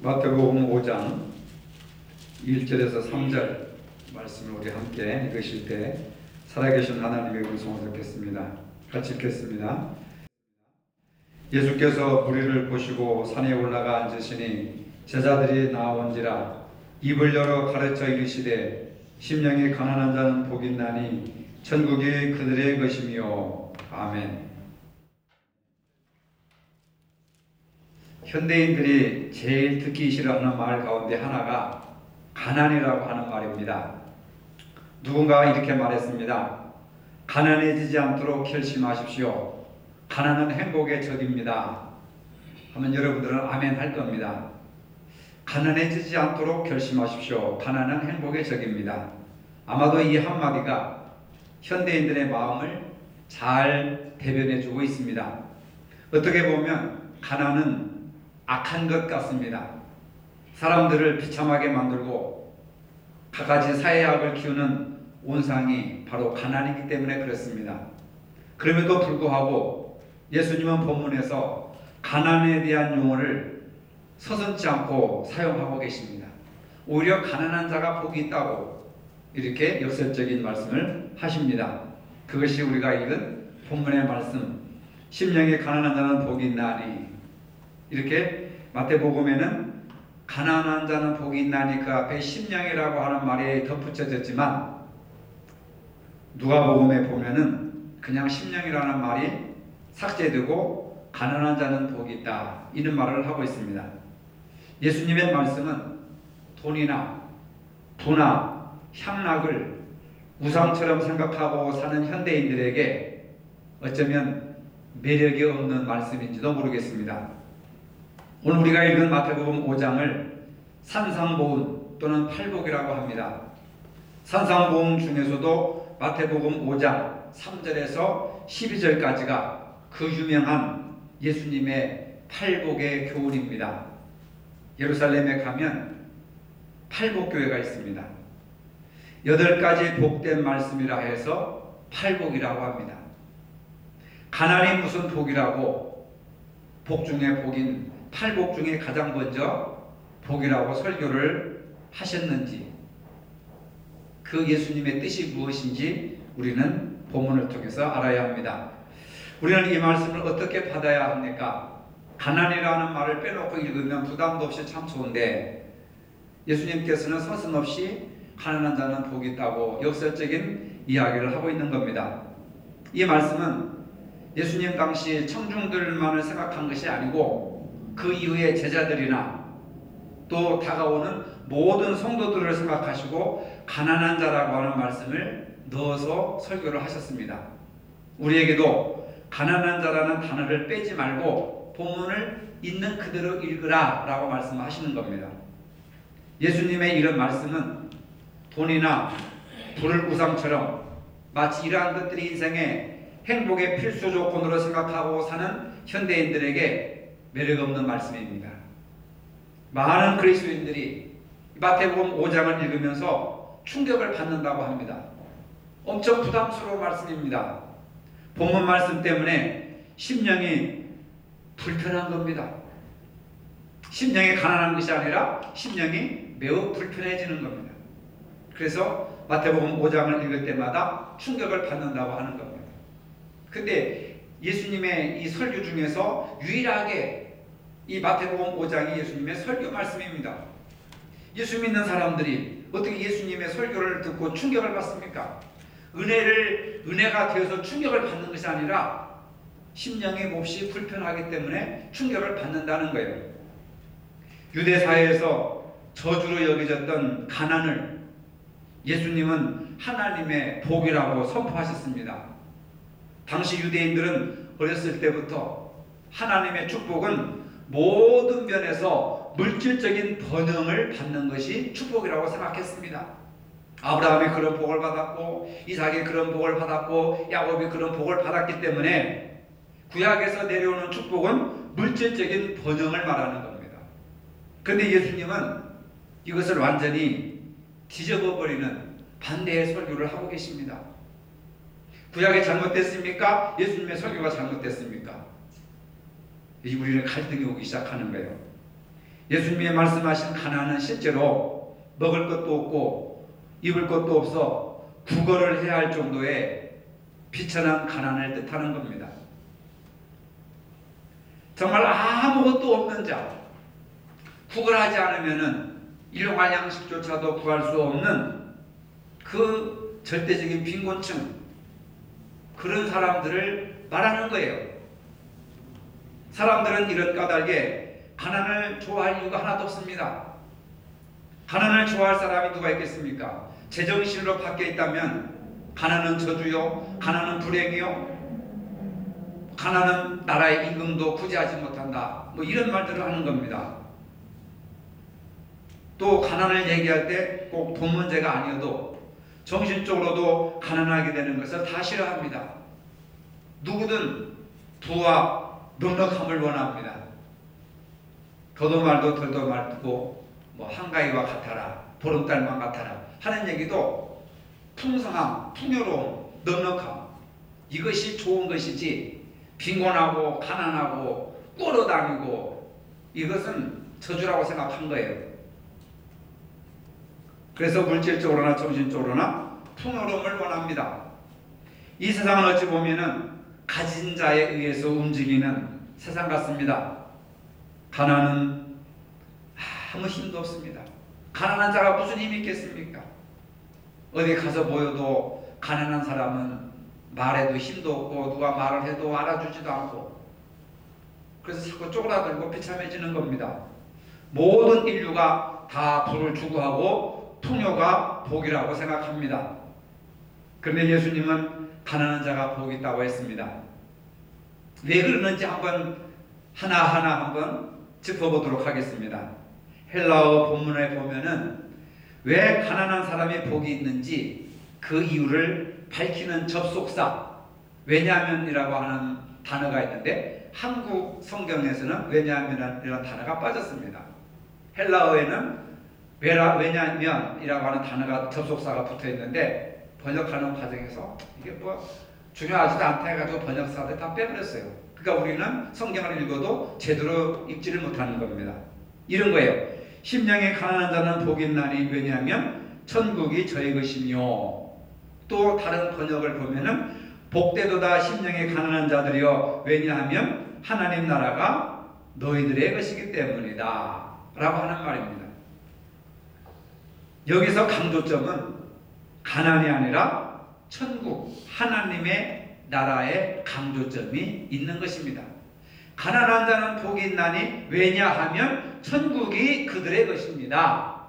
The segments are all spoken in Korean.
마태복음 5장 1절에서 3절 말씀을 우리 함께 읽으실 때 살아계신 하나님의 음성을 듣겠습니다. 같이 읽겠습니다. 예수께서 무리를 보시고 산에 올라가 앉으시니 제자들이 나온지라 입을 열어 가르쳐 이르시되 심령이 가난한 자는 복이 있나니 천국이 그들의 것이며. 아멘. 현대인들이 제일 듣기 싫어하는 말 가운데 하나가 가난이라고 하는 말입니다. 누군가가 이렇게 말했습니다. 가난해지지 않도록 결심하십시오. 가난은 행복의 적입니다. 하면 여러분들은 아멘 할 겁니다. 가난해지지 않도록 결심하십시오. 가난은 행복의 적입니다. 아마도 이 한마디가 현대인들의 마음을 잘 대변해주고 있습니다. 어떻게 보면 가난은 악한 것 같습니다. 사람들을 비참하게 만들고 갖가지 사회악을 키우는 온상이 바로 가난이기 때문에 그렇습니다. 그럼에도 불구하고 예수님은 본문에서 가난에 대한 용어를 서슴지 않고 사용하고 계십니다. 오히려 가난한 자가 복이 있다고 이렇게 역설적인 말씀을 하십니다. 그것이 우리가 읽은 본문의 말씀, 심령이 가난한 자는 복이 있나니, 이렇게 마태복음에는 가난한 자는 복이 있나니 그 앞에 심령이라고 하는 말이 덧붙여졌지만 누가복음에 보면은 그냥 심령이라는 말이 삭제되고 가난한 자는 복이 있다 이런 말을 하고 있습니다. 예수님의 말씀은 돈이나 부나 향락을 우상처럼 생각하고 사는 현대인들에게 어쩌면 매력이 없는 말씀인지도 모르겠습니다. 오늘 우리가 읽은 마태복음 5장을 산상보훈 또는 팔복이라고 합니다. 산상보훈 중에서도 마태복음 5장 3절에서 12절까지가 그 유명한 예수님의 팔복의 교훈입니다. 예루살렘에 가면 팔복교회가 있습니다. 8가지 복된 말씀이라 해서 팔복이라고 합니다. 가난이 무슨 복이라고 복 중에 복인 팔복 중에 가장 먼저 복이라고 설교를 하셨는지, 그 예수님의 뜻이 무엇인지 우리는 본문을 통해서 알아야 합니다. 우리는 이 말씀을 어떻게 받아야 합니까? 가난이라는 말을 빼놓고 읽으면 부담도 없이 참 좋은데 예수님께서는 서슴없이 가난한 자는 복이 있다고 역설적인 이야기를 하고 있는 겁니다. 이 말씀은 예수님 당시 청중들만을 생각한 것이 아니고 그 이후에 제자들이나 또 다가오는 모든 성도들을 생각하시고 가난한 자라고 하는 말씀을 넣어서 설교를 하셨습니다. 우리에게도 가난한 자라는 단어를 빼지 말고 본문을 있는 그대로 읽으라 라고 말씀하시는 겁니다. 예수님의 이런 말씀은 돈이나 부를 우상처럼 마치 이러한 것들이 인생의 행복의 필수 조건으로 생각하고 사는 현대인들에게 매력 없는 말씀입니다. 많은 그리스도인들이 마태복음 5장을 읽으면서 충격을 받는다고 합니다. 엄청 부담스러운 말씀입니다. 본문 말씀 때문에 심령이 불편한 겁니다. 심령이 가난한 것이 아니라 심령이 매우 불편해지는 겁니다. 그래서 마태복음 5장을 읽을 때마다 충격을 받는다고 하는 겁니다. 근데 예수님의 이 설교 중에서 유일하게 이 마태복음 5장이 예수님의 설교 말씀입니다. 예수 믿는 사람들이 어떻게 예수님의 설교를 듣고 충격을 받습니까? 은혜가 되어서 충격을 받는 것이 아니라 심령이 몹시 불편하기 때문에 충격을 받는다는 거예요. 유대사회에서 저주로 여겨졌던 가난을 예수님은 하나님의 복이라고 선포하셨습니다. 당시 유대인들은 어렸을 때부터 하나님의 축복은 모든 면에서 물질적인 번영을 받는 것이 축복이라고 생각했습니다. 아브라함이 그런 복을 받았고 이삭이 그런 복을 받았고 야곱이 그런 복을 받았기 때문에 구약에서 내려오는 축복은 물질적인 번영을 말하는 겁니다. 그런데 예수님은 이것을 완전히 뒤집어버리는 반대의 설교를 하고 계십니다. 구약이 잘못됐습니까? 예수님의 설교가 잘못됐습니까? 우리는 갈등이 오기 시작하는 거예요. 예수님이 말씀하신 가난은 실제로 먹을 것도 없고 입을 것도 없어 구걸을 해야 할 정도의 비천한 가난을 뜻하는 겁니다. 정말 아무것도 없는 자, 구걸하지 않으면 일용할 양식조차도 구할 수 없는 그 절대적인 빈곤층, 그런 사람들을 말하는 거예요. 사람들은 이런 까닭에 가난을 좋아할 이유가 하나도 없습니다. 가난을 좋아할 사람이 누가 있겠습니까? 제정신으로 밖에 있다면 가난은 저주요, 가난은 불행이요, 가난은 나라의 임금도 구제하지 못한다, 뭐 이런 말들을 하는 겁니다. 또 가난을 얘기할 때 꼭 돈 문제가 아니어도 정신적으로도 가난하게 되는 것을 다 싫어합니다. 누구든 부와 넉넉함을 원합니다. 더도 말도 덜도 말고 뭐 한가위와 같아라, 보름달만 같아라 하는 얘기도 풍성함, 풍요로움, 넉넉함, 이것이 좋은 것이지 빈곤하고 가난하고 꿇어다니고 이것은 저주라고 생각한 거예요. 그래서 물질적으로나 정신적으로나 풍요로움을 원합니다. 이 세상은 어찌 보면은 가진 자에 의해서 움직이는 세상 같습니다. 가난은 아무 힘도 없습니다. 가난한 자가 무슨 힘이 있겠습니까? 어디 가서 모여도 가난한 사람은 말해도 힘도 없고 누가 말을 해도 알아주지도 않고, 그래서 자꾸 쪼그라들고 비참해지는 겁니다. 모든 인류가 다 부를 추구하고 풍요가 복이라고 생각합니다. 그런데 예수님은 가난한 자가 복이 있다고 했습니다. 왜 그러는지 하나하나 한번 짚어보도록 하겠습니다. 헬라어 본문에 보면은 왜 가난한 사람이 복이 있는지 그 이유를 밝히는 접속사, 왜냐하면이라고 하는 단어가 있는데 한국 성경에서는 왜냐하면이라는 단어가 빠졌습니다. 헬라어에는 왜냐면이라고 하는 단어가 접속사가 붙어 있는데 번역하는 과정에서 이게 뭐 중요하지도 않다 해가지고 번역사들 다 빼버렸어요. 그러니까 우리는 성경을 읽어도 제대로 읽지를 못하는 겁니다. 이런 거예요. 심령이 가난한 자는 복이 있나니 왜냐하면 천국이 저희 것이며, 또 다른 번역을 보면은 복되도다 심령이 가난한 자들이여 왜냐하면 하나님 나라가 너희들의 것이기 때문이다 라고 하는 말입니다. 여기서 강조점은 가난이 아니라 천국, 하나님의 나라의 강조점이 있는 것입니다. 가난한 자는 복이 있나니 왜냐하면 천국이 그들의 것입니다.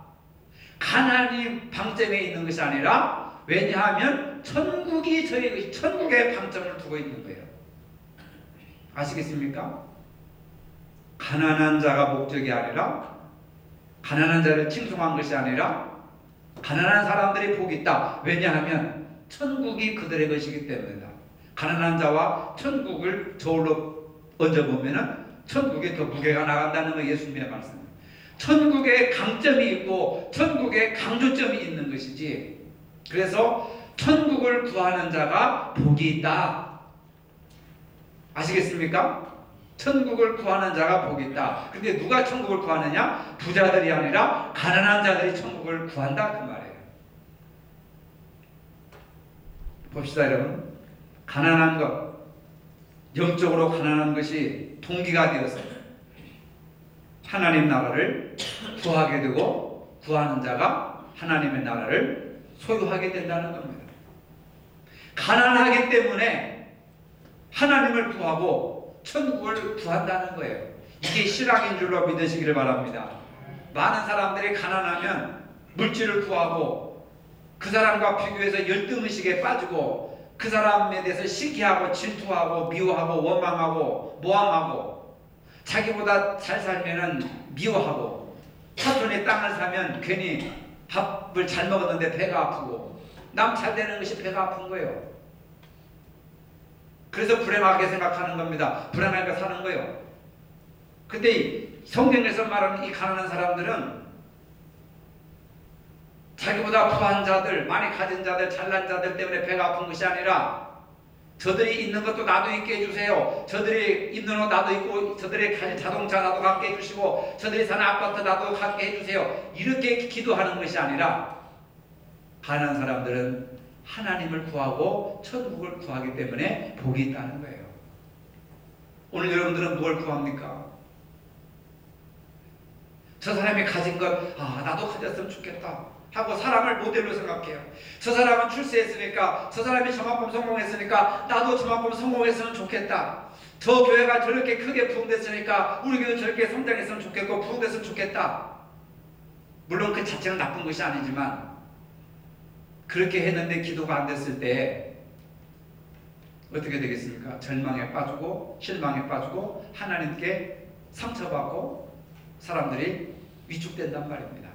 가난이 방점에 있는 것이 아니라 왜냐하면 천국이 저희 것이, 천국에 방점을 두고 있는 거예요. 아시겠습니까? 가난한 자가 목적이 아니라, 가난한 자를 칭송한 것이 아니라 가난한 사람들이 복이 있다. 왜냐하면 천국이 그들의 것이기 때문이다. 가난한 자와 천국을 저울로 얹어보면 천국에 더 무게가 나간다는 거 예수님의 말씀. 천국에 강점이 있고 천국에 강조점이 있는 것이지, 그래서 천국을 구하는 자가 복이 있다. 아시겠습니까? 천국을 구하는 자가 복이 있다. 근데 누가 천국을 구하느냐? 부자들이 아니라 가난한 자들이 천국을 구한다 그 말이에요. 봅시다 여러분. 가난한 것, 영적으로 가난한 것이 동기가 되어서 하나님 나라를 구하게 되고 구하는 자가 하나님의 나라를 소유하게 된다는 겁니다. 가난하기 때문에 하나님을 구하고 천국을 구한다는 거예요. 이게 신앙인 줄로 믿으시기를 바랍니다. 많은 사람들이 가난하면 물질을 구하고 그 사람과 비교해서 열등의식에 빠지고 그 사람에 대해서 시기하고 질투하고 미워하고 원망하고 모함하고, 자기보다 잘 살면은 미워하고, 사돈의 땅을 사면 괜히 밥을 잘 먹었는데 배가 아프고, 남 잘 되는 것이 배가 아픈 거예요. 그래서 불행하게 생각하는 겁니다. 불행하게 사는 거예요. 근데 성경에서 말하는 이 가난한 사람들은 자기보다 부한 자들, 많이 가진 자들, 잘난 자들 때문에 배가 아픈 것이 아니라 저들이 있는 것도 나도 있게 해주세요. 저들이 입는 옷 나도 입고, 저들이 가진 자동차 나도 갖게 해주시고, 저들이 사는 아파트 나도 갖게 해주세요. 이렇게 기도하는 것이 아니라, 가난한 사람들은 하나님을 구하고 천국을 구하기 때문에 복이 있다는 거예요. 오늘 여러분들은 뭘 구합니까? 저 사람이 가진 것, 나도 가졌으면 좋겠다 하고 사람을 모델로 생각해요. 저 사람은 출세했으니까, 저 사람이 저만큼 성공했으니까 나도 저만큼 성공했으면 좋겠다. 저 교회가 저렇게 크게 부흥됐으니까 우리 교회도 저렇게 성장했으면 좋겠고 부흥됐으면 좋겠다. 물론 그 자체는 나쁜 것이 아니지만, 그렇게 했는데 기도가 안 됐을 때 어떻게 되겠습니까? 절망에 빠지고 실망에 빠지고 하나님께 상처받고 사람들이 위축된단 말입니다.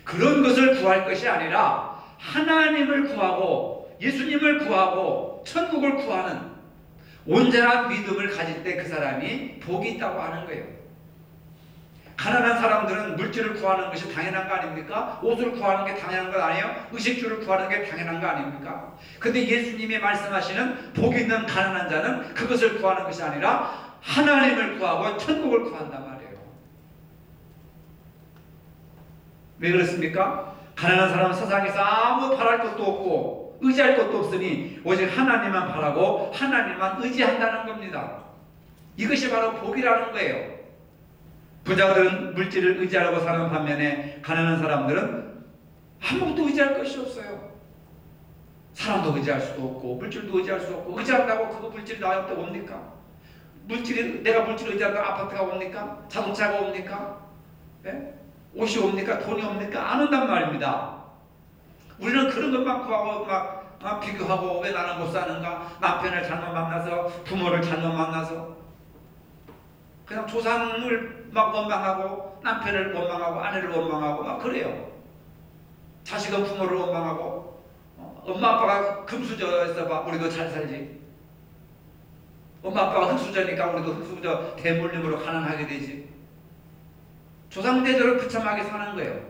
그런 것을 구할 것이 아니라 하나님을 구하고 예수님을 구하고 천국을 구하는 온전한 믿음을 가질 때 그 사람이 복이 있다고 하는 거예요. 가난한 사람들은 물질을 구하는 것이 당연한 거 아닙니까? 옷을 구하는 게 당연한 거 아니에요? 의식주를 구하는 게 당연한 거 아닙니까? 근데 예수님이 말씀하시는 복 있는 가난한 자는 그것을 구하는 것이 아니라 하나님을 구하고 천국을 구한단 말이에요. 왜 그렇습니까? 가난한 사람은 세상에서 아무 바랄 것도 없고 의지할 것도 없으니 오직 하나님만 바라고 하나님만 의지한다는 겁니다. 이것이 바로 복이라는 거예요. 부자들은 물질을 의지하고 사는 반면에 가난한 사람들은 아무것도 의지할 것이 없어요. 사람도 의지할 수도 없고 물질도 의지할 수 없고, 의지한다고 그거 물질이 나한테 옵니까? 내가 물질을 의지한다고 아파트가 옵니까? 자동차가 옵니까? 네? 옷이 옵니까? 돈이 옵니까? 안 온단 말입니다. 우리는 그런 것만 구하고 막 비교하고, 왜 나는 못 사는가? 남편을 잘못 만나서, 부모를 잘못 만나서, 그냥 조상을 막 원망하고, 남편을 원망하고, 아내를 원망하고 막 그래요. 자식은 부모를 원망하고, 엄마 아빠가 금수저에서 막 우리도 잘 살지. 엄마 아빠가 흙수저니까 우리도 흙수저 대물림으로 가난하게 되지. 조상대대로 비참하게 사는 거예요.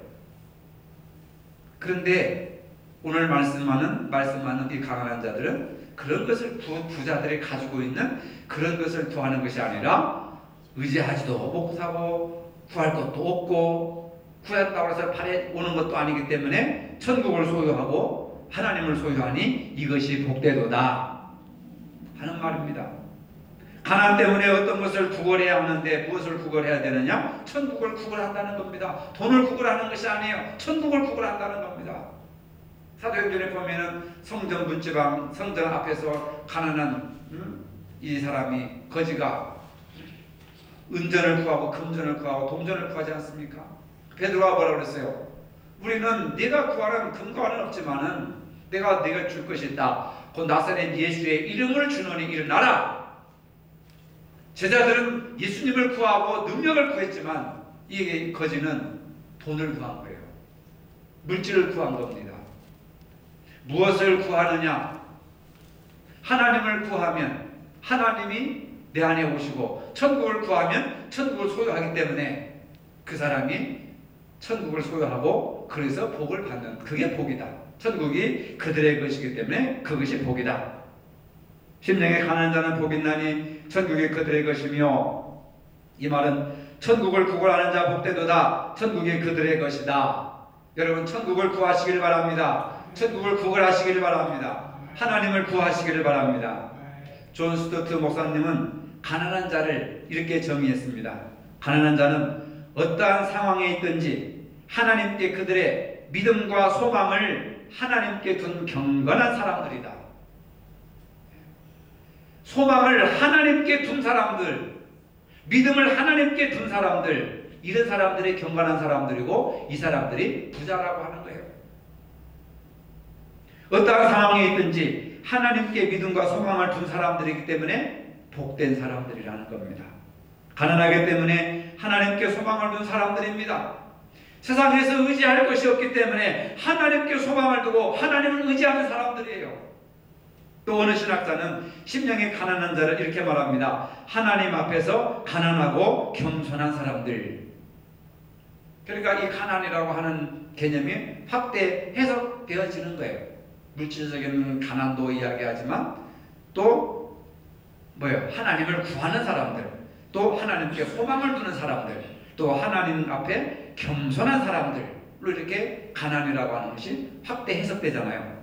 그런데 오늘 말씀하는 이 가난한 자들은 그런 것을 부자들이 가지고 있는 그런 것을 구하는 것이 아니라, 의지하지도 못하고 구할 것도 없고 구한다고 해서 발에 오는 것도 아니기 때문에 천국을 소유하고 하나님을 소유하니 이것이 복되도다 하는 말입니다. 가난 때문에 어떤 것을 구걸해야 하는데 무엇을 구걸해야 되느냐? 천국을 구걸한다는 겁니다. 돈을 구걸하는 것이 아니에요. 천국을 구걸한다는 겁니다. 사도행전에 보면은 성전 문지방 성전 앞에서 가난한 이 사람이 거지가 은전을 구하고 금전을 구하고 동전을 구하지 않습니까? 베드로가 뭐라고 그랬어요? 우리는 네가 구하는 금과는 없지만은 내가 줄 것이 있다. 곧 나사렛 예수의 이름을 주노니 일어나라. 제자들은 예수님을 구하고 능력을 구했지만 이 거지는 돈을 구한 거예요. 물질을 구한 겁니다. 무엇을 구하느냐? 하나님을 구하면 하나님이 내 안에 오시고, 천국을 구하면 천국을 소유하기 때문에 그 사람이 천국을 소유하고 그래서 복을 받는, 그게 복이다. 천국이 그들의 것이기 때문에 그것이 복이다. 심령에 가난한 자는 복이 있나니 천국이 그들의 것이며, 이 말은 천국을 구걸하는 자 복되도다. 천국이 그들의 것이다. 여러분, 천국을 구하시길 바랍니다. 천국을 구걸하시길 바랍니다. 하나님을 구하시기를 바랍니다. 존 스토트 목사님은 가난한 자를 이렇게 정의했습니다. 가난한 자는 어떠한 상황에 있든지 하나님께 그들의 믿음과 소망을 하나님께 둔 경건한 사람들이다. 소망을 하나님께 둔 사람들, 믿음을 하나님께 둔 사람들, 이런 사람들이 경건한 사람들이고 이 사람들이 부자라고 하는 거예요. 어떠한 상황에 있든지 하나님께 믿음과 소망을 둔 사람들이기 때문에 복된 사람들이라는 겁니다. 가난하기 때문에 하나님께 소망을 둔 사람들입니다. 세상에서 의지할 것이 없기 때문에 하나님께 소망을 두고 하나님을 의지하는 사람들이에요. 또 어느 신학자는 심령이 가난한 자를 이렇게 말합니다. 하나님 앞에서 가난하고 겸손한 사람들. 그러니까 이 가난이라고 하는 개념이 확대 해석되어지는 거예요. 물질적인 가난도 이야기하지만 또 뭐예요? 하나님을 구하는 사람들, 또 하나님께 소망을 두는 사람들, 또 하나님 앞에 겸손한 사람들로 이렇게 가난이라고 하는 것이 확대 해석되잖아요.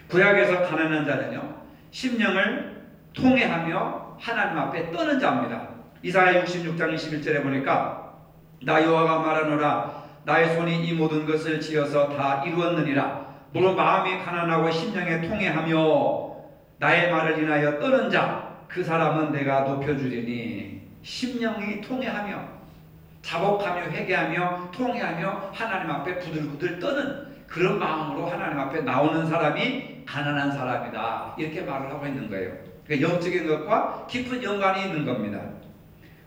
구약에서 가난한 자는요, 심령을 통회하며 하나님 앞에 떠는 자입니다. 이사야 66장 21절에 보니까 나 여호와가 말하노라 나의 손이 이 모든 것을 지어서 다 이루었느니라. 물론 마음이 가난하고 심령에 통회하며 나의 말을 인하여 떠는 자, 그 사람은 내가 높여주리니. 심령이 통회하며 자복하며 회개하며 통회하며 하나님 앞에 부들부들 떠는 그런 마음으로 하나님 앞에 나오는 사람이 가난한 사람이다, 이렇게 말을 하고 있는 거예요. 그러니까 영적인 것과 깊은 연관이 있는 겁니다.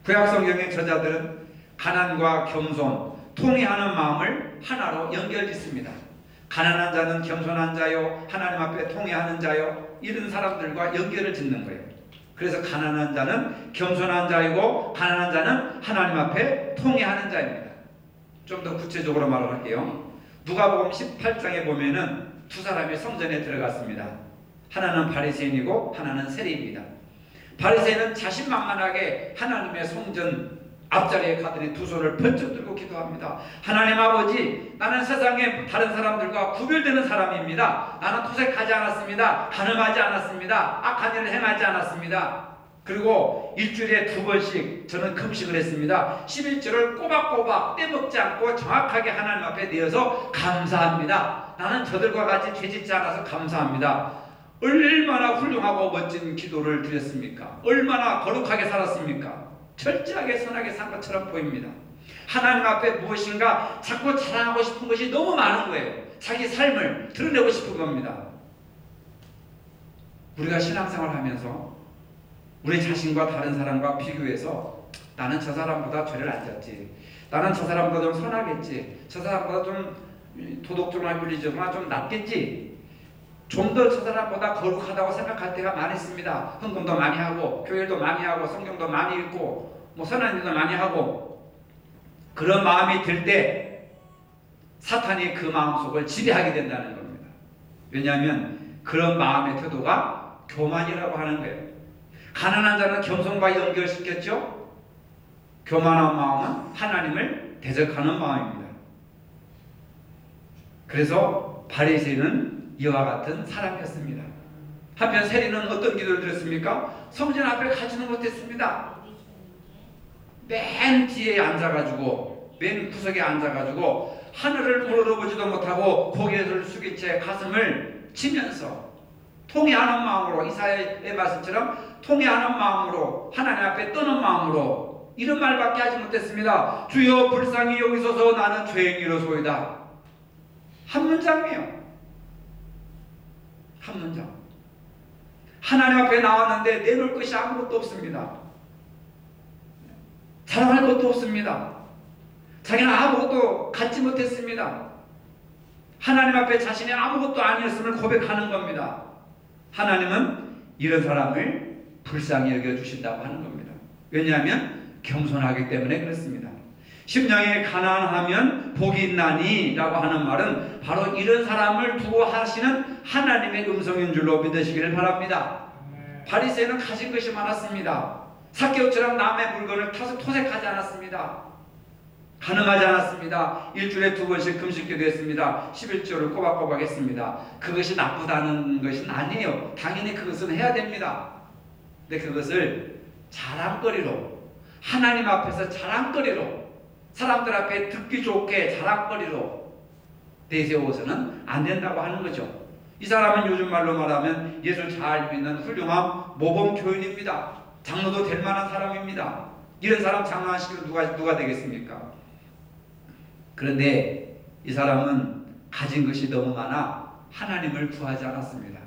구약 성경의 저자들은 가난과 겸손, 통회하는 마음을 하나로 연결짓습니다. 가난한 자는 겸손한 자요, 하나님 앞에 통회하는 자요, 이런 사람들과 연결을 짓는 거예요. 그래서 가난한 자는 겸손한 자이고 가난한 자는 하나님 앞에 통회하는 자입니다. 좀 더 구체적으로 말을 할게요. 누가복음 18장에 보면은 두 사람이 성전에 들어갔습니다. 하나는 바리새인이고 하나는 세리입니다. 바리새인은 자신만만하게 하나님의 성전 앞자리에 가더니 두 손을 번쩍 들고 기도합니다. 하나님 아버지, 나는 세상에 다른 사람들과 구별되는 사람입니다. 나는 토색하지 않았습니다. 간음하지 않았습니다. 악한 일을 행하지 않았습니다. 그리고 일주일에 2번씩 저는 금식을 했습니다. 11조를 꼬박꼬박 떼먹지 않고 정확하게 하나님 앞에 내어서 감사합니다. 나는 저들과 같이 죄짓지 않아서 감사합니다. 얼마나 훌륭하고 멋진 기도를 드렸습니까? 얼마나 거룩하게 살았습니까? 철저하게 선하게 산 것처럼 보입니다. 하나님 앞에 무엇인가 자꾸 자랑하고 싶은 것이 너무 많은 거예요. 자기 삶을 드러내고 싶은 겁니다. 우리가 신앙생활을 하면서 우리 자신과 다른 사람과 비교해서 나는 저 사람보다 죄를 안 졌지, 나는 저 사람보다 좀 선하겠지, 저 사람보다 좀 도덕적으로나 윤리적으로나 좀 낫겠지, 좀 더 저 사람보다 거룩하다고 생각할 때가 많이 있습니다. 헌금도 많이 하고 교회도 많이 하고 성경도 많이 읽고 뭐 선한 일도 많이 하고, 그런 마음이 들 때 사탄이 그 마음속을 지배하게 된다는 겁니다. 왜냐하면 그런 마음의 태도가 교만이라고 하는 거예요. 가난한 자는 겸손과 연결시켰죠. 교만한 마음은 하나님을 대적하는 마음입니다. 그래서 바리새인은 이와 같은 사람이었습니다. 한편 세리는 어떤 기도를 드렸습니까? 성전 앞에 가지는 못했습니다. 맨 뒤에 앉아가지고, 맨 구석에 앉아가지고 하늘을 우러러보지도 못하고 고개를 숙인 채 가슴을 치면서 통회하는 마음으로, 이사야의 말씀처럼 통회하는 마음으로, 하나님 앞에 떠는 마음으로 이런 말밖에 하지 못했습니다. 주여 불쌍히 여기소서, 나는 죄인이로소이다. 한 문장이에요. 한 문장. 하나님 앞에 나왔는데 내놓을 것이 아무것도 없습니다. 자랑할 것도 없습니다. 자기는 아무것도 갖지 못했습니다. 하나님 앞에 자신이 아무것도 아니었음을 고백하는 겁니다. 하나님은 이런 사람을 불쌍히 여겨주신다고 하는 겁니다. 왜냐하면 겸손하기 때문에 그렇습니다. 심령에 가난하면 복이 있나니 라고 하는 말은 바로 이런 사람을 두고 하시는 하나님의 음성인 줄로 믿으시기를 바랍니다. 바리새인은 가진 것이 많았습니다. 삭개오처럼 남의 물건을 타서 토색하지 않았습니다. 간음하지 않았습니다. 일주일에 2번씩 금식기도 했습니다. 11조를 꼬박꼬박 했습니다. 그것이 나쁘다는 것은 아니에요. 당연히 그것은 해야 됩니다. 근데 그것을 자랑거리로, 하나님 앞에서 자랑거리로, 사람들 앞에 듣기 좋게 자랑거리로 내세워서는 안 된다고 하는 거죠. 이 사람은 요즘 말로 말하면 예수를 잘 믿는 훌륭한 모범교인입니다. 장로도 될 만한 사람입니다. 이런 사람 장로하시면 누가 되겠습니까? 그런데 이 사람은 가진 것이 너무 많아 하나님을 구하지 않았습니다.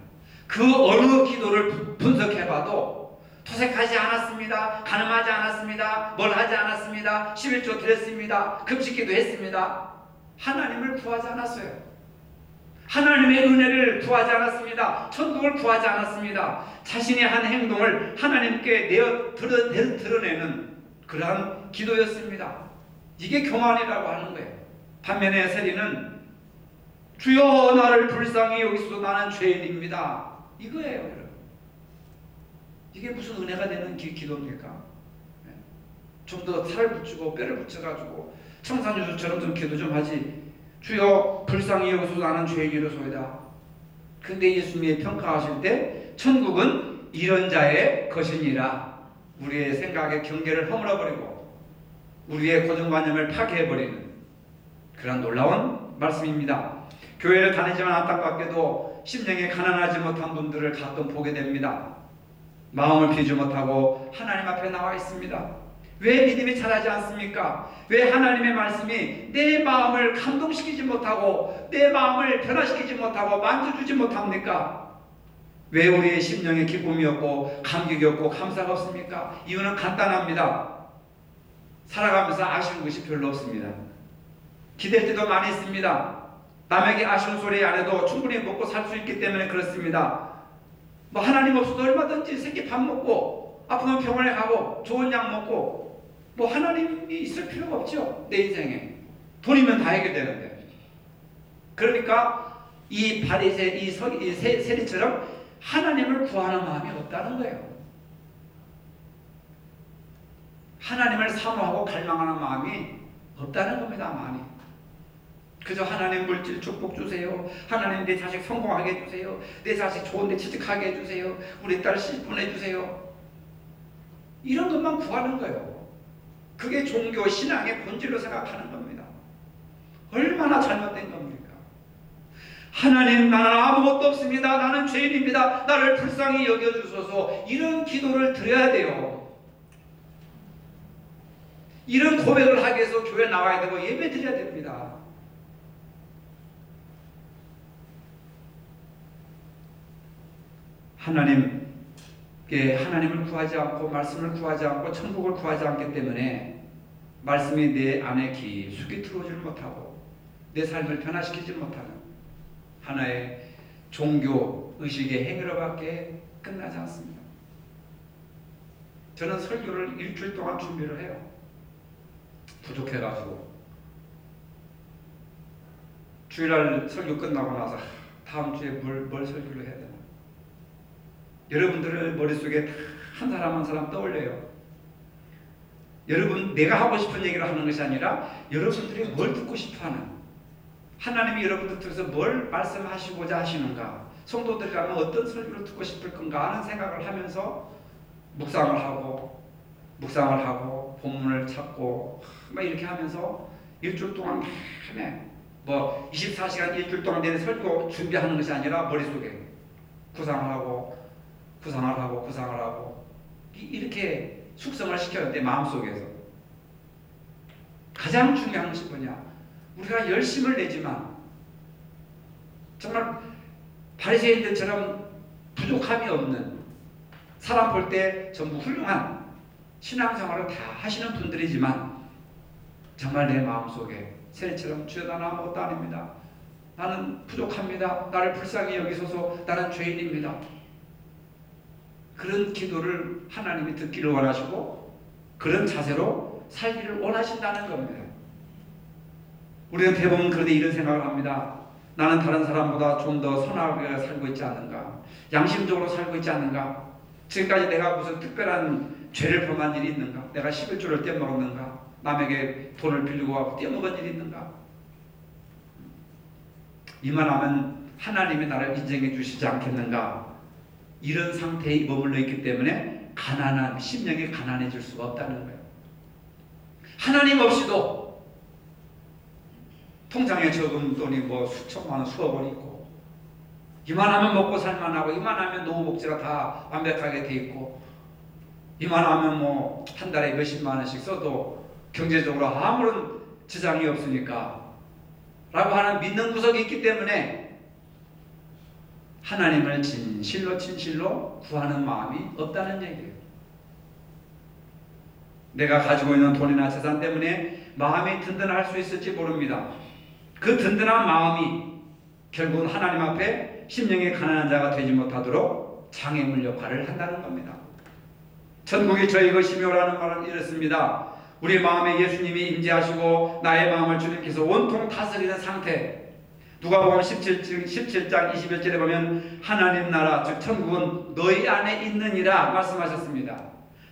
그 어느 기도를 분석해봐도 토색하지 않았습니다. 간음하지 않았습니다. 뭘 하지 않았습니다. 11조 드렸습니다. 금식기도 했습니다. 하나님을 구하지 않았어요. 하나님의 은혜를 구하지 않았습니다. 천국을 구하지 않았습니다. 자신이 한 행동을 하나님께 드러내는 그러한 기도였습니다. 이게 교만이라고 하는 거예요. 반면에 세리는 주여 나를 불쌍히 여기소서, 나는 죄인입니다. 이거예요. 여러분. 이게 무슨 은혜가 되는 기도입니까? 좀 더 살을 붙이고 뼈를 붙여가지고 청산유수처럼 좀 기도 좀 하지. 주여 불쌍히 여기소서 나는 죄인이로소이다. 근데 예수님이 평가하실 때 천국은 이런 자의 것이니라. 우리의 생각의 경계를 허물어버리고 우리의 고정관념을 파괴해버리는 그런 놀라운 말씀입니다. 교회를 다니지만 안타깝게도 심령이 가난하지 못한 분들을 가끔 보게 됩니다. 마음을 비우지 못하고 하나님 앞에 나와 있습니다. 왜 믿음이 자라지 않습니까? 왜 하나님의 말씀이 내 마음을 감동시키지 못하고 내 마음을 변화시키지 못하고 만져주지 못합니까? 왜 우리의 심령에 기쁨이 없고 감격이 없고 감사가 없습니까? 이유는 간단합니다. 살아가면서 아쉬운 것이 별로 없습니다. 기댈 때도 많이 있습니다. 남에게 아쉬운 소리 안 해도 충분히 먹고 살 수 있기 때문에 그렇습니다. 뭐 하나님 없어도 얼마든지 새끼 밥 먹고 아프면 병원에 가고 좋은 약 먹고 뭐 하나님이 있을 필요가 없죠. 내 인생에 돈이면 다 해결되는데. 그러니까 이 바리새 이 세리처럼 하나님을 구하는 마음이 없다는 거예요. 하나님을 사모하고 갈망하는 마음이 없다는 겁니다. 많이 그저 하나님 물질 축복 주세요. 하나님 내 자식 성공하게 해주세요. 내 자식 좋은 데 취직하게 해주세요. 우리 딸 시집 보내주세요. 이런 것만 구하는 거예요. 그게 종교 신앙의 본질로 생각하는 겁니다. 얼마나 잘못된 겁니까? 하나님 나는 아무것도 없습니다. 나는 죄인입니다. 나를 불쌍히 여겨주소서. 이런 기도를 드려야 돼요. 이런 고백을 하기 위해서 교회 나와야 되고 예배 드려야 됩니다. 하나님을 구하지 않고 말씀을 구하지 않고 천국을 구하지 않기 때문에 말씀이 내 안에 깊숙이 들어오질 못하고 내 삶을 변화시키지 못하는 하나의 종교 의식의 행위로밖에 끝나지 않습니다. 저는 설교를 일주일 동안 준비를 해요. 부족해가지고 주일날 설교 끝나고 나서 다음 주에 뭘 설교를 해야 되나. 여러분들의 머릿속에 한 사람 한 사람 떠올려요. 여러분 내가 하고 싶은 얘기를 하는 것이 아니라 여러분들이 뭘 듣고 싶어하는, 하나님이 여러분들 통해서 뭘 말씀하시고자 하시는가, 성도들이라면 어떤 설교를 듣고 싶을 건가 하는 생각을 하면서 묵상을 하고 본문을 찾고 막 이렇게 하면서 일주일 동안 매매 뭐 24시간 일주일 동안 내 설교 준비하는 것이 아니라 머릿속에 구상을 하고 이렇게 숙성을 시켜요. 내 마음속에서. 가장 중요한 것이 뭐냐, 우리가 열심을 내지만 정말 바리새인들처럼 부족함이 없는, 사람 볼 때 전부 훌륭한 신앙생활을 다 하시는 분들이지만 정말 내 마음속에 세리처럼 주여 나는 아무것도 아닙니다. 나는 부족합니다. 나를 불쌍히 여기소서. 나는 죄인입니다. 그런 기도를 하나님이 듣기를 원하시고 그런 자세로 살기를 원하신다는 겁니다. 우리는 대부분 그런데 이런 생각을 합니다. 나는 다른 사람보다 좀 더 선하게 살고 있지 않는가, 양심적으로 살고 있지 않는가, 지금까지 내가 무슨 특별한 죄를 범한 일이 있는가, 내가 11조를 떼먹었는가, 남에게 돈을 빌리고 하고 떼먹은 일이 있는가. 이만하면 하나님이 나를 인정해 주시지 않겠는가, 이런 상태에 머물러 있기 때문에 가난한 심령이 가난해질 수가 없다는 거예요. 하나님 없이도 통장에 적은 돈이 뭐 수천만 원, 수억 원 있고, 이만하면 먹고 살만하고, 이만하면 노후복지가 다 완벽하게 돼 있고, 이만하면 뭐 한 달에 몇십만 원씩 써도 경제적으로 아무런 지장이 없으니까 라고 하는 믿는 구석이 있기 때문에 하나님을 진실로 구하는 마음이 없다는 얘기예요. 내가 가지고 있는 돈이나 재산 때문에 마음이 든든할 수 있을지 모릅니다. 그 든든한 마음이 결국은 하나님 앞에 심령이 가난한 자가 되지 못하도록 장애물 역할을 한다는 겁니다. 천국이 저희 것이며라는 말은 이렇습니다. 우리 마음에 예수님이 임재하시고 나의 마음을 주님께서 온통 다스리는 상태, 누가복음 17장 21절에 보면 하나님 나라 즉 천국은 너희 안에 있느니라 말씀하셨습니다.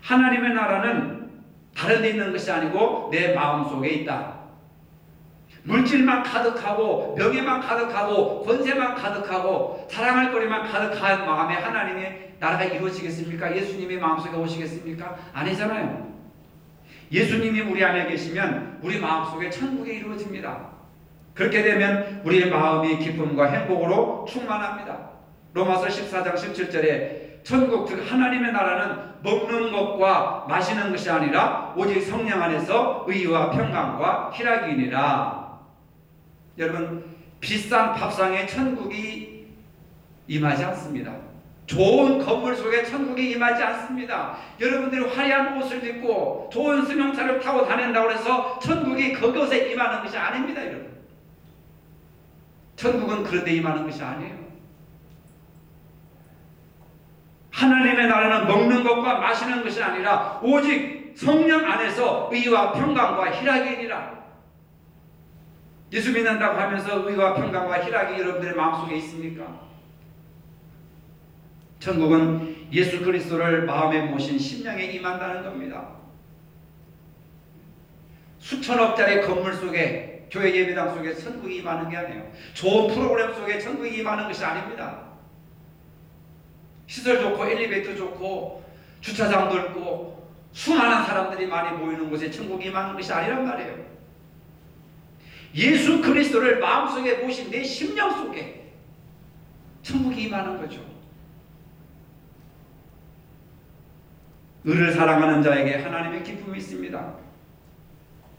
하나님의 나라는 다른 데 있는 것이 아니고 내 마음속에 있다. 물질만 가득하고 명예만 가득하고 권세만 가득하고 사랑할 거리만 가득한 마음에 하나님의 나라가 이루어지겠습니까? 예수님이 마음속에 오시겠습니까? 아니잖아요. 예수님이 우리 안에 계시면 우리 마음속에 천국이 이루어집니다. 그렇게 되면 우리의 마음이 기쁨과 행복으로 충만합니다. 로마서 14장 17절에 천국 즉 하나님의 나라는 먹는 것과 마시는 것이 아니라 오직 성령 안에서 의와 평강과 희락이니라. 여러분 비싼 밥상에 천국이 임하지 않습니다. 좋은 건물 속에 천국이 임하지 않습니다. 여러분들이 화려한 옷을 입고 좋은 승용차를 타고 다닌다고 해서 천국이 그것에 임하는 것이 아닙니다. 여러분 천국은 그런 데 임하는 것이 아니에요. 하나님의 나라는 먹는 것과 마시는 것이 아니라 오직 성령 안에서 의와 평강과 희락이니라. 예수 믿는다고 하면서 의와 평강과 희락이 여러분들의 마음속에 있습니까? 천국은 예수 그리스도를 마음에 모신 심령에 임한다는 겁니다. 수천억짜리 건물 속에 교회 예배당 속에 천국이 임하는 게 아니에요. 좋은 프로그램 속에 천국이 임하는 것이 아닙니다. 시설 좋고 엘리베이터 좋고 주차장 넓고 수많은 사람들이 많이 모이는 곳에 천국이 임하는 것이 아니란 말이에요. 예수 그리스도를 마음속에 모신 내 심령 속에 천국이 임하는 거죠. 의를 사랑하는 자에게 하나님의 기쁨이 있습니다.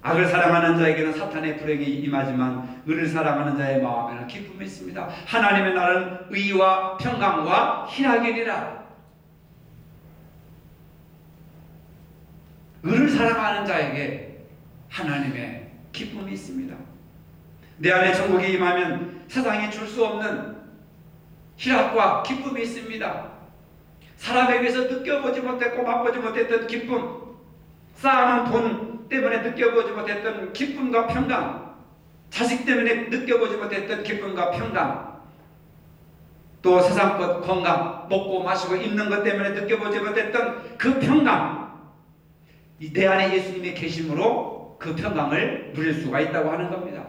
악을 사랑하는 자에게는 사탄의 불행이 임하지만 의를 사랑하는 자의 마음에는 기쁨이 있습니다. 하나님의 나라는 의와 평강과 희락이니라. 의를 사랑하는 자에게 하나님의 기쁨이 있습니다. 내 안에 천국이 임하면 세상이 줄 수 없는 희락과 기쁨이 있습니다. 사람에게서 느껴보지 못했고 맛보지 못했던 기쁨, 쌓아놓은 돈 때문에 느껴보지 못했던 기쁨과 평강, 자식 때문에 느껴보지 못했던 기쁨과 평강, 또 세상 것 건강, 먹고 마시고 입는 것 때문에 느껴보지 못했던 그 평강, 내 안에 예수님이 계심으로 그 평강을 누릴 수가 있다고 하는 겁니다.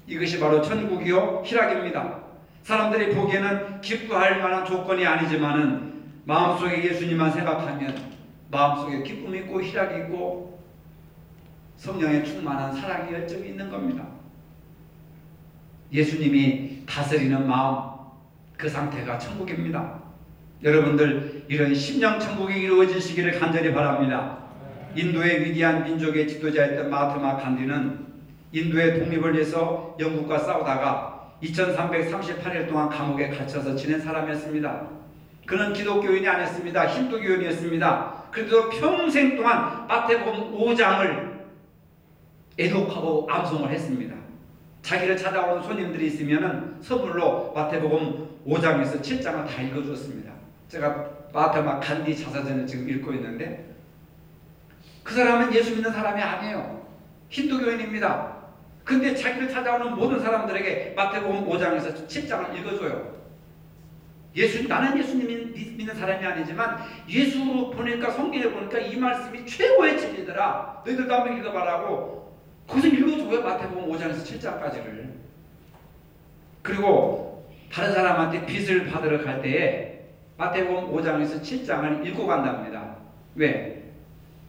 이것이 바로 천국이요 희락입니다. 사람들이 보기에는 기뻐할 만한 조건이 아니지만은 마음속에 예수님만 생각하면 마음속에 기쁨이 있고 희락이 있고 성령에 충만한 사랑의 열정이 있는 겁니다. 예수님이 다스리는 마음, 그 상태가 천국입니다. 여러분들 이런 심령 천국이 이루어지시기를 간절히 바랍니다. 인도의 위대한 민족의 지도자였던 마하트마 간디는 인도의 독립을 위해서 영국과 싸우다가 2338일 동안 감옥에 갇혀서 지낸 사람이었습니다. 그는 기독교인이 아니었습니다. 힌두교인이었습니다. 그래도 평생 동안 마태복음 5장을 애독하고 암송을 했습니다. 자기를 찾아오는 손님들이 있으면 선물로 마태복음 5장에서 7장을 다 읽어주었습니다. 제가 마하트마 간디 자서전을 지금 읽고 있는데 그 사람은 예수 믿는 사람이 아니에요. 힌두교인입니다. 근데 자기를 찾아오는 모든 사람들에게 마태복음 5장에서 7장을 읽어줘요. 나는 예수님 믿는 사람이 아니지만 예수 보니까 성경에 보니까 이 말씀이 최고의 진리더라. 너희들도 한번 읽어봐라고 거기서 읽어줘요. 마태복음 5장에서 7장까지를. 그리고 다른 사람한테 빚을 받으러 갈 때에 마태복음 5장에서 7장을 읽고 간답니다. 왜?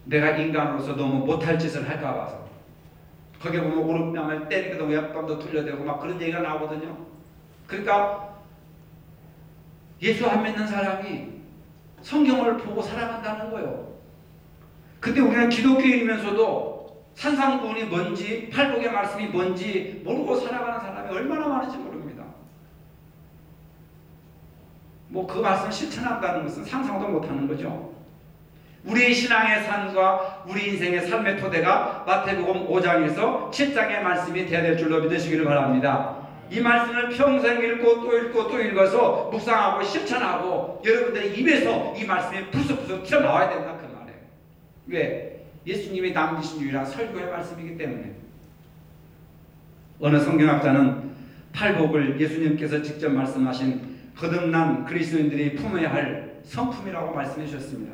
내가 인간으로서 너무 못할 짓을 할까 봐서. 거기에 보면 오른뺨을 때리기도 왼뺨도 둘러대고 막 그런 얘기가 나오거든요. 그러니까 예수 안 믿는 사람이 성경을 보고 살아간다는 거예요. 근데 우리는 기독교인이면서도 산상구원이 뭔지 팔복의 말씀이 뭔지 모르고 살아가는 사람이 얼마나 많은지 모릅니다. 뭐 그 말씀을 실천한다는 것은 상상도 못하는 거죠. 우리의 신앙의 산과 우리 인생의 삶의 토대가 마태복음 5장에서 7장의 말씀이 되어야 될 줄로 믿으시기를 바랍니다. 이 말씀을 평생 읽고 또 읽고 또 읽어서 묵상하고 실천하고 여러분들의 입에서 이 말씀이 불쑥불쑥 튀어나와야 된다 그 말이에요. 왜? 예수님이 남기신 유일한 설교의 말씀이기 때문에. 어느 성경학자는 팔복을 예수님께서 직접 말씀하신 거듭난 그리스도인들이 품어야 할 성품이라고 말씀해 주셨습니다.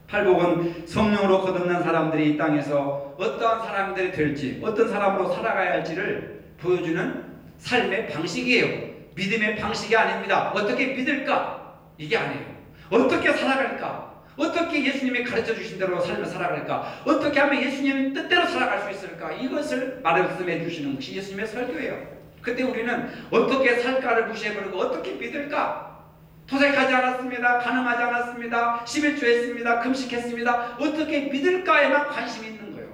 팔복은 성령으로 거듭난 사람들이 이 땅에서 어떠한 사람들이 될지, 어떤 사람으로 살아가야 할지를 보여주는 삶의 방식이에요. 믿음의 방식이 아닙니다. 어떻게 믿을까? 이게 아니에요. 어떻게 살아갈까? 어떻게 예수님이 가르쳐 주신 대로 삶을 살아갈까? 어떻게 하면 예수님 뜻대로 살아갈 수 있을까? 이것을 말씀해 주시는 것이 예수님의 설교예요. 그때 우리는 어떻게 살까를 무시해버리고 어떻게 믿을까? 도색하지 않았습니다. 가늠하지 않았습니다. 11조 했습니다. 금식했습니다. 어떻게 믿을까에만 관심이 있는 거예요.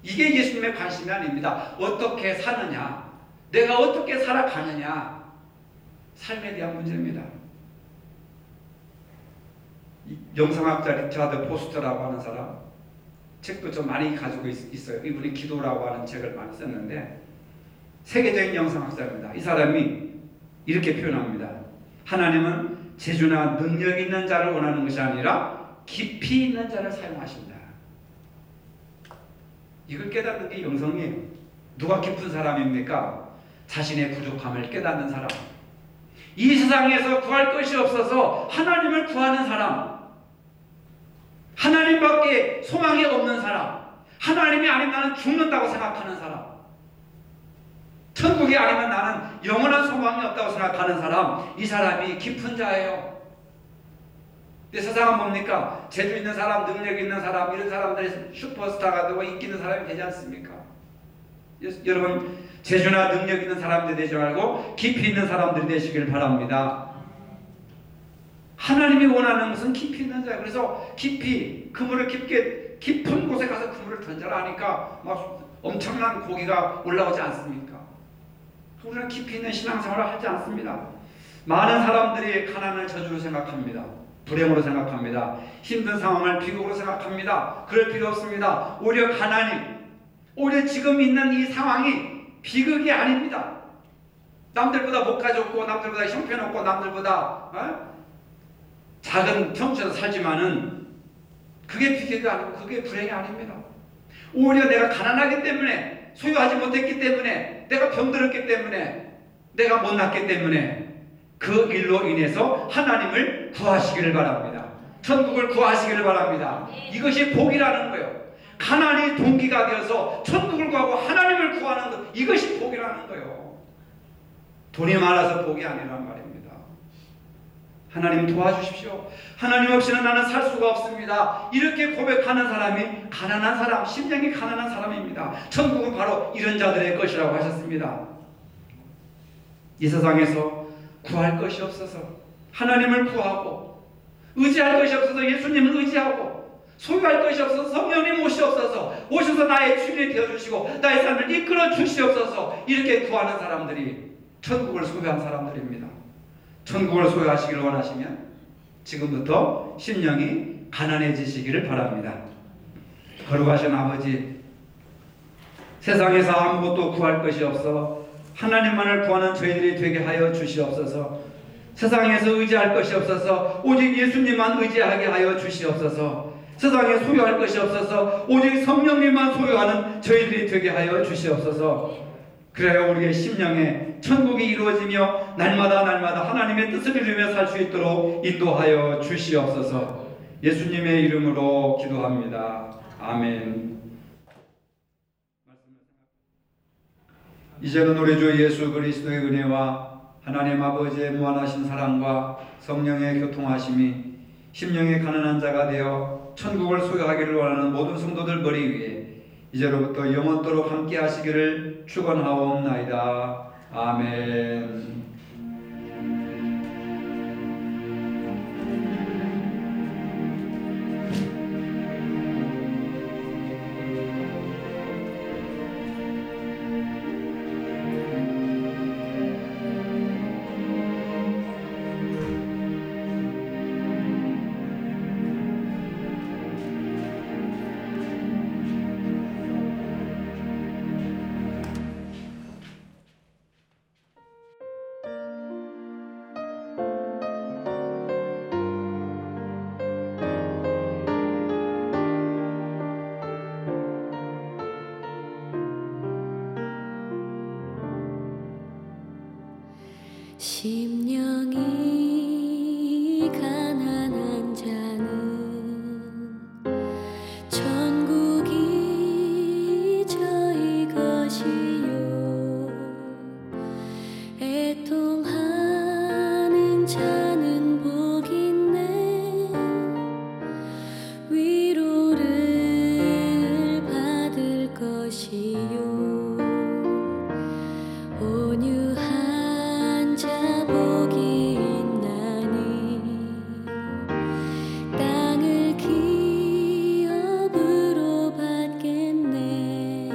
이게 예수님의 관심이 아닙니다. 어떻게 사느냐, 내가 어떻게 살아가느냐, 삶에 대한 문제입니다. 영성학자 리차드 포스터라고 하는 사람, 책도 좀 많이 가지고 있어요. 이분이 기도라고 하는 책을 많이 썼는데 세계적인 영성학자입니다. 이 사람이 이렇게 표현합니다. 하나님은 재주나 능력 있는 자를 원하는 것이 아니라 깊이 있는 자를 사용하신다. 이걸 깨닫는 게 영성이에요. 누가 깊은 사람입니까? 자신의 부족함을 깨닫는 사람. 이 세상에서 구할 것이 없어서 하나님을 구하는 사람. 하나님밖에 소망이 없는 사람. 하나님이 아니면 나는 죽는다고 생각하는 사람. 천국이 아니면 나는 영원한 소망이 없다고 생각하는 사람. 이 사람이 깊은 자예요. 근데 세상은 뭡니까? 재주 있는 사람, 능력 있는 사람, 이런 사람들이 슈퍼스타가 되고 인기 있는 사람이 되지 않습니까? 여러분, 재주나 능력 있는 사람들이 되지 말고 깊이 있는 사람들이 되시길 바랍니다. 하나님이 원하는 것은 깊이 있는 자예요. 그래서 깊이, 그물을 깊은 곳에 가서 그물을 던져라 하니까 막 엄청난 고기가 올라오지 않습니까? 우리는 깊이 있는 신앙생활을 하지 않습니다. 많은 사람들이 가난을 저주로 생각합니다. 불행으로 생각합니다. 힘든 상황을 비극으로 생각합니다. 그럴 필요 없습니다. 오히려 가난이, 오히려 지금 있는 이 상황이 비극이 아닙니다. 남들보다 못 가졌고, 남들보다 형편없고, 남들보다 작은 평수에서 살지만은 그게 비극이 아니고 그게 불행이 아닙니다. 오히려 내가 가난하기 때문에, 소유하지 못했기 때문에, 내가 병들었기 때문에, 내가 못났기 때문에 그 일로 인해서 하나님을 구하시기를 바랍니다. 천국을 구하시기를 바랍니다. 이것이 복이라는 거예요. 가난이 동기가 되어서 천국을 구하고 하나님을 구하는 것, 이것이 복이라는 거예요. 돈이 많아서 복이 아니란 말입니다. 하나님 도와주십시오. 하나님 없이는 나는 살 수가 없습니다. 이렇게 고백하는 사람이 가난한 사람, 심령이 가난한 사람입니다. 천국은 바로 이런 자들의 것이라고 하셨습니다. 이 세상에서 구할 것이 없어서 하나님을 구하고, 의지할 것이 없어서 예수님을 의지하고, 소유할 것이 없어서 성령님 오셔서 나의 주인이 되어주시고 나의 삶을 이끌어 주시옵소서, 이렇게 구하는 사람들이 천국을 소유한 사람들입니다. 천국을 소유하시기를 원하시면 지금부터 심령이 가난해지시기를 바랍니다. 거룩하신 아버지, 세상에서 아무것도 구할 것이 없어 하나님만을 구하는 저희들이 되게 하여 주시옵소서. 세상에서 의지할 것이 없어서 오직 예수님만 의지하게 하여 주시옵소서. 세상에 소유할 것이 없어서 오직 성령님만 소유하는 저희들이 되게 하여 주시옵소서. 그래야 우리의 심령에 천국이 이루어지며 날마다 하나님의 뜻을 이루며 살 수 있도록 인도하여 주시옵소서. 예수님의 이름으로 기도합니다. 아멘. 이제는 우리 주 예수 그리스도의 은혜와 하나님 아버지의 무한하신 사랑과 성령의 교통하심이 심령의 가난한 자가 되어 천국을 소유하기를 원하는 모든 성도들 머리 위에 이제로부터 영원토록 함께 하시기를 축원하옵나이다. 아멘. 심령이 가난한 자는 천국이 저희 것이요 애통하는 자는 복있네 위로를 받을 것이요 온유한 자 복이 있나니 땅을 기업으로 받겠네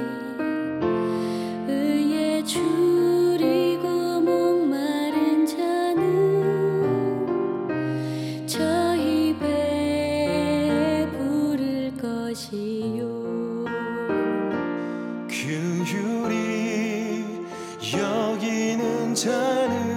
의에 줄이고 목마른 자는 저희 배에 부를 것이요 긍휼히 여기는 자는